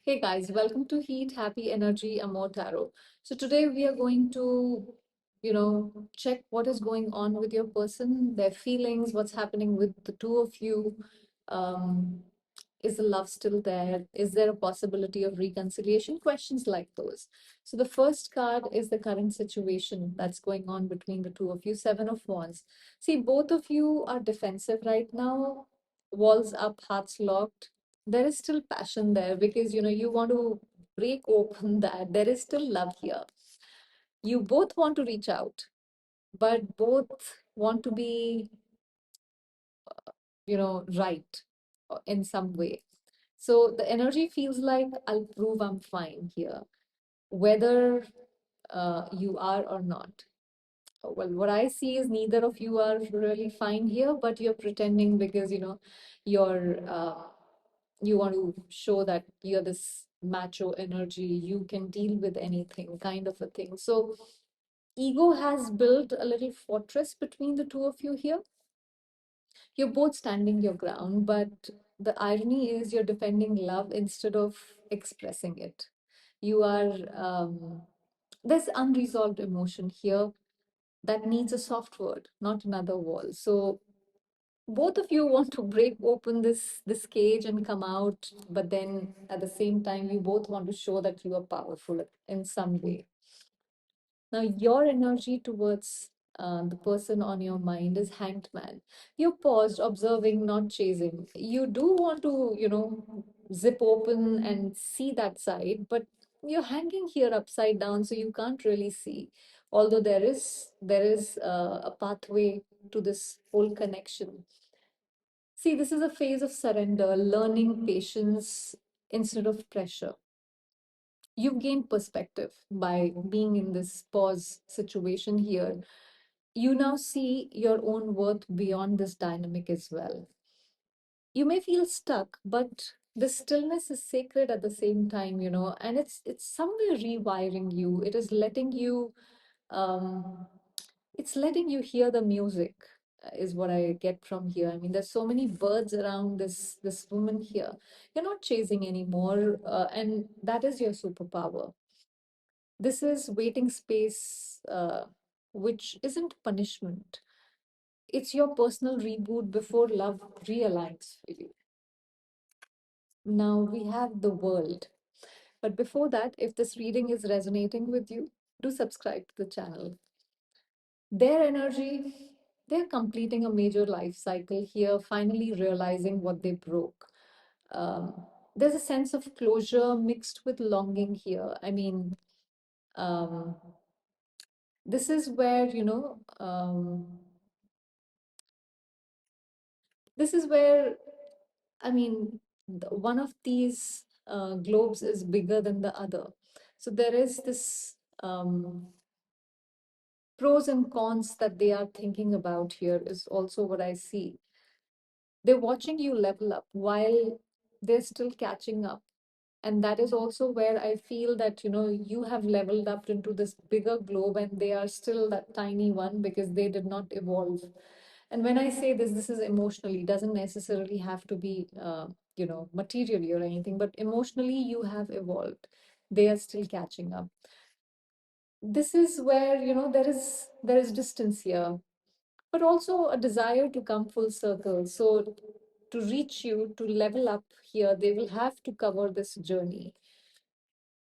Hey guys, welcome to Heat, Happy Energy, Amor Tarot. So today we are going to, check what is going on with your person, their feelings, what's happening with the two of you. Um, is the love still there? Is there a possibility of reconciliation? Questions like those. So the first card is the current situation that's going on between the two of you, Seven of Wands. See, both of you are defensive right now, walls up, hearts locked. There is still passion there because you want to break open that. There is still love here. You both want to reach out, but both want to be right in some way. So the energy feels like I'll prove I'm fine here, whether you are or not. Well, what I see is neither of you are really fine here, but you're pretending because you want to show that you're this macho energy, you can deal with anything, kind of a thing. So ego has built a little fortress between the two of you here. You're both standing your ground, but the irony is you're defending love instead of expressing it. You are, there's unresolved emotion here that needs a soft word, not another wall. So both of you want to break open this cage and come out, but then at the same time, you both want to show that you are powerful in some way. Now, your energy towards the person on your mind is hanged man. You're paused, observing, not chasing. You do want to, zip open and see that side, but you're hanging here upside down, so you can't really see. Although there is a pathway to this whole connection. See, this is a phase of surrender, learning patience instead of pressure. You've gained perspective by being in this pause situation here. You now see your own worth beyond this dynamic as well. You may feel stuck, but the stillness is sacred at the same time, and it's somewhere rewiring you. It is letting you um it's letting you hear the music, is what I get from here. I mean, there's so many birds around this woman here. You're not chasing anymore, and that is your superpower. This is waiting space, which isn't punishment. It's your personal reboot before love realigns for you. Now we have the world. But before that, if this reading is resonating with you, do subscribe to the channel. Their energy, they're completing a major life cycle here, finally realizing what they broke. There's a sense of closure mixed with longing here. I mean, um, this is where, this is where, I mean, one of these globes is bigger than the other. So there is this pros and cons that they are thinking about here, is also what I see. They're watching you level up while they're still catching up. And that is also where I feel that, you have leveled up into this bigger globe and they are still that tiny one because they did not evolve. And when I say this is emotionally, doesn't necessarily have to be, materially or anything, but emotionally you have evolved. They are still catching up. This is where, there is distance here, but also a desire to come full circle. So to reach you, to level up here, they will have to cover this journey.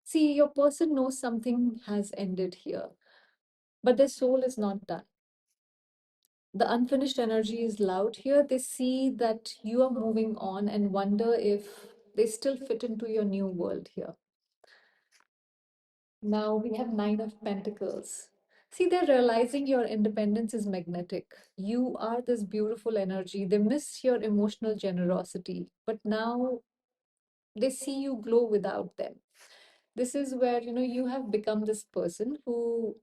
See, your person knows something has ended here, but their soul is not done. The unfinished energy is loud here. They see that you are moving on and wonder if they still fit into your new world here. Now we have Nine of Pentacles. See, they're realizing your independence is magnetic. You are this beautiful energy. They miss your emotional generosity, but now they see you glow without them. This is where, you have become this person who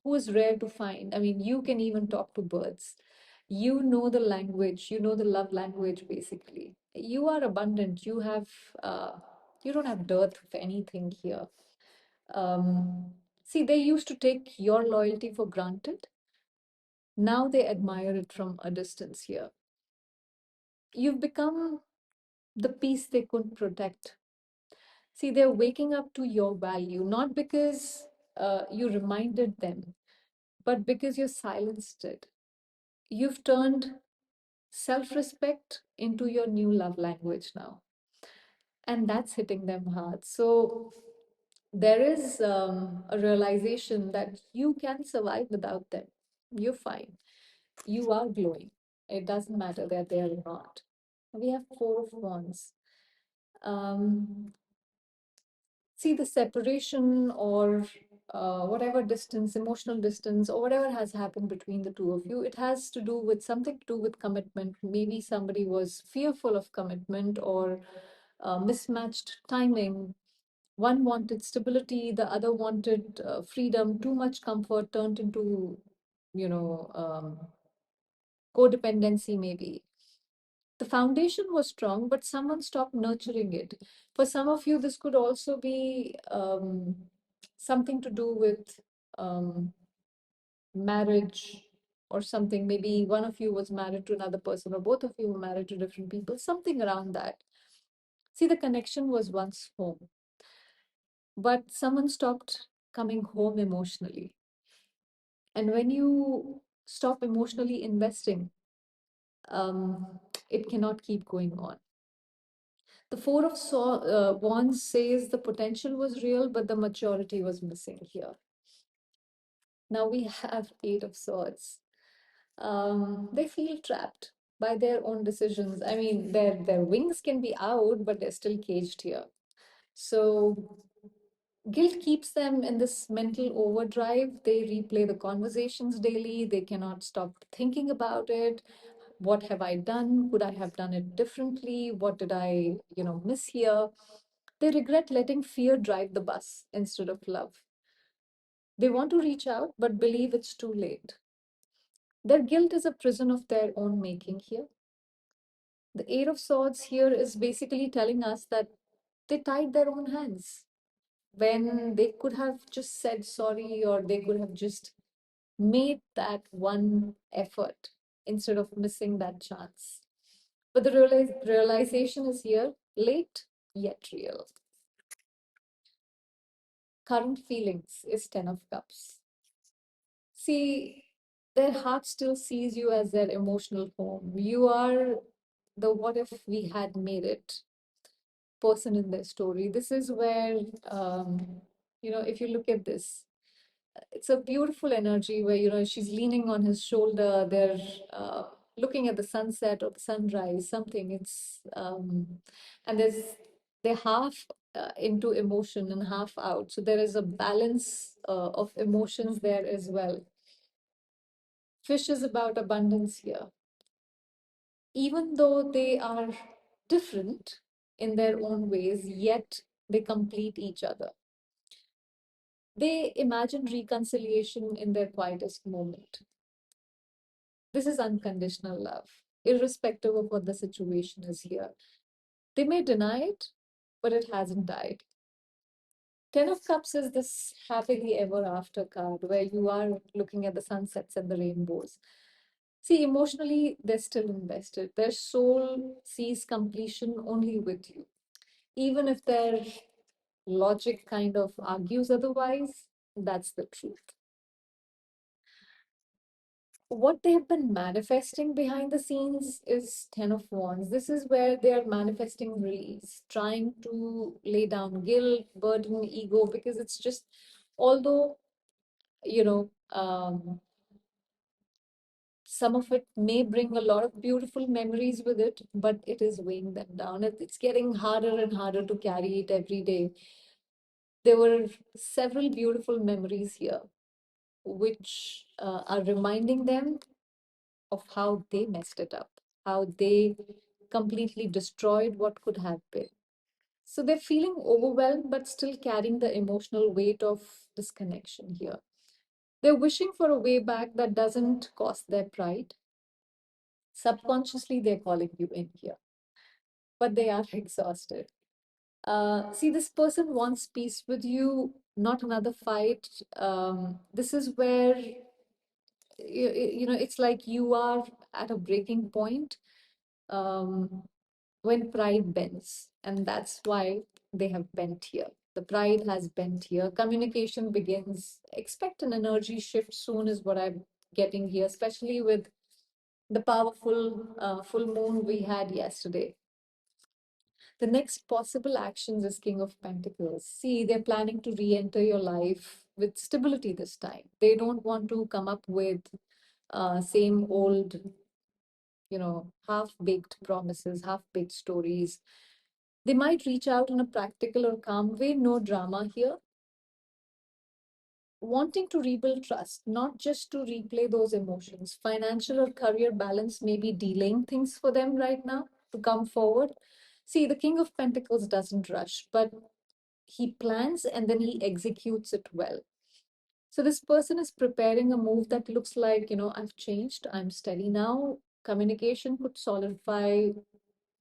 is rare to find. I mean, you can even talk to birds. You know the language, you know the love language, basically. You are abundant. Uh, you don't have dearth of anything here. See, they used to take your loyalty for granted. Now they admire it from a distance here. You've become the peace they couldn't protect. See, they're waking up to your value, not because you reminded them, but because you silenced it. You've turned self respect into your new love language now, and that's hitting them hard. So, there is a realization that you can survive without them. You're fine. You are glowing. It doesn't matter that they are not. We have Four of Wands. Um, See, the separation or whatever distance, emotional distance, or whatever has happened between the two of you, it has to do with something to do with commitment. Maybe somebody was fearful of commitment or mismatched timing. One wanted stability, the other wanted freedom. Too much comfort turned into, you know, codependency, maybe. The foundation was strong, but someone stopped nurturing it. For some of you, this could also be something to do with marriage or something. Maybe one of you was married to another person, or both of you were married to different people, something around that. See, the connection was once home, but someone stopped coming home emotionally. And when you stop emotionally investing, it cannot keep going on. The Wands says the potential was real, but the maturity was missing here. Now we have Eight of Swords. They feel trapped by their own decisions. I mean, their wings can be out, but they're still caged here. So guilt keeps them in this mental overdrive. They replay the conversations daily. They cannot stop thinking about it. What have I done? Could I have done it differently? What did I, miss here? They regret letting fear drive the bus instead of love. They want to reach out, but believe it's too late. Their guilt is a prison of their own making here. The Eight of Swords here is basically telling us that they tied their own hands when they could have just said sorry, or they could have just made that one effort instead of missing that chance. But the realization is here, late yet real. Current feelings is Ten of Cups. See, their heart still sees you as their emotional home. You are the what if we had made it person in their story. This is where, if you look at this, it's a beautiful energy where, she's leaning on his shoulder. They're looking at the sunset or the sunrise, something. And they're half into emotion and half out. So there is a balance of emotions there as well. Fish is about abundance here. Even though they are different in their own ways, yet they complete each other. They imagine reconciliation in their quietest moment. This is unconditional love, irrespective of what the situation is here. They may deny it, but it hasn't died. Ten of Cups is this happily ever after card where you are looking at the sunsets and the rainbows. See, emotionally, they're still invested. Their soul sees completion only with you. Even if their logic kind of argues otherwise, that's the truth. What they've been manifesting behind the scenes is Ten of Wands. This is where they are manifesting release, trying to lay down guilt, burden, ego, because it's just, although, some of it may bring a lot of beautiful memories with it, but it is weighing them down. It's getting harder and harder to carry it every day. There were several beautiful memories here, which are reminding them of how they messed it up, how they completely destroyed what could have been. So they're feeling overwhelmed, but still carrying the emotional weight of disconnection here. They're wishing for a way back that doesn't cost their pride. Subconsciously, they're calling you in here, but they are exhausted. See, this person wants peace with you, not another fight. This is where, it's like you are at a breaking point, when pride bends. And that's why they have bent here. The pride has bent here. Communication begins. Expect an energy shift soon, is what I'm getting here, especially with the powerful full moon we had yesterday. The next possible actions is King of Pentacles. See, they're planning to re enter your life with stability this time. They don't want to come up with same old, half baked promises, half baked stories. They might reach out in a practical or calm way, no drama here, wanting to rebuild trust, not just to replay those emotions. Financial or career balance may be delaying things for them right now to come forward. See, the King of Pentacles doesn't rush, but he plans and then he executes it well. So this person is preparing a move that looks like, I've changed, I'm steady now. Communication could solidify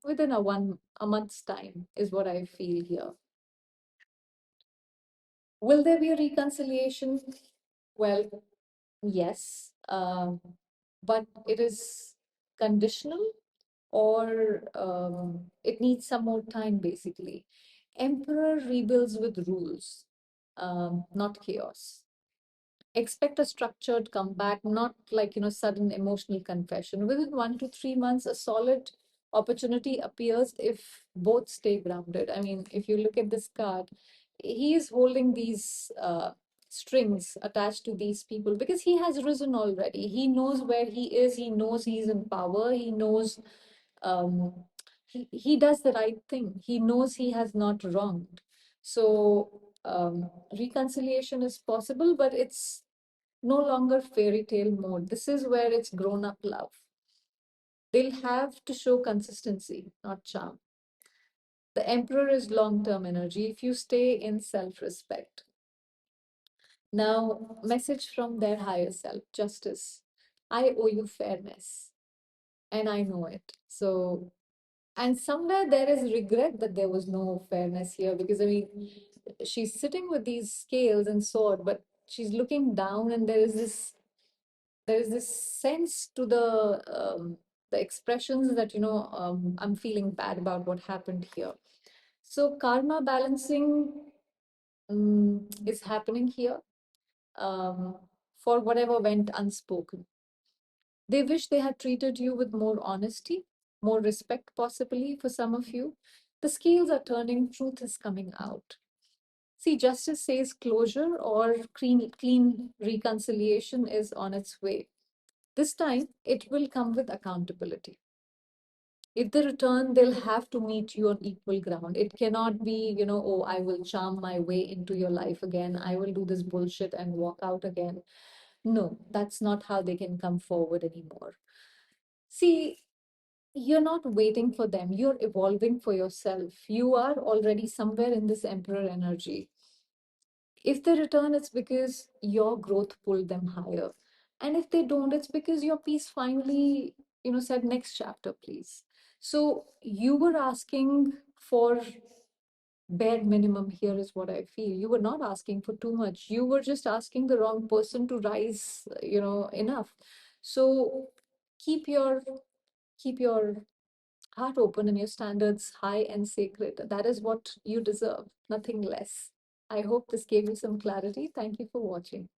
within a month's time, is what I feel here. Will there be a reconciliation? Well, yes, but it is conditional, or it needs some more time, basically. Emperor rebuilds with rules, not chaos. Expect a structured comeback, not like, sudden emotional confession. Within 1 to 3 months, a solid opportunity appears if both stay grounded. I mean, if you look at this card, he is holding these strings attached to these people because he has risen already. He knows where he is, he knows he's in power, he knows um, he does the right thing, he knows he has not wronged. So reconciliation is possible, but it's no longer fairy tale mode. This is where it's grown up love. They'll have to show consistency, not charm. The Emperor is long term energy if you stay in self respect. Now, message from their higher self, justice. I owe you fairness, and I know it. So, and somewhere there is regret that there was no fairness here, because I mean, she's sitting with these scales and sword, but she's looking down, and there is this sense to the expressions that I'm feeling bad about what happened here. So karma balancing is happening here, um, for whatever went unspoken. They wish they had treated you with more honesty, more respect, possibly for some of you. The scales are turning, truth is coming out. See, justice says closure or clean reconciliation is on its way. This time, it will come with accountability. If they return, they'll have to meet you on equal ground. It cannot be, oh, I will charm my way into your life again. I will do this bullshit and walk out again. No, that's not how they can come forward anymore. See, you're not waiting for them. You're evolving for yourself. You are already somewhere in this emperor energy. If they return, it's because your growth pulled them higher. And if they don't, it's because your piece finally, said next chapter, please. So you were asking for bare minimum here, is what I feel. You were not asking for too much. You were just asking the wrong person to rise, enough. So keep your keep your heart open and your standards high and sacred. That is what you deserve, nothing less. I hope this gave you some clarity. Thank you for watching.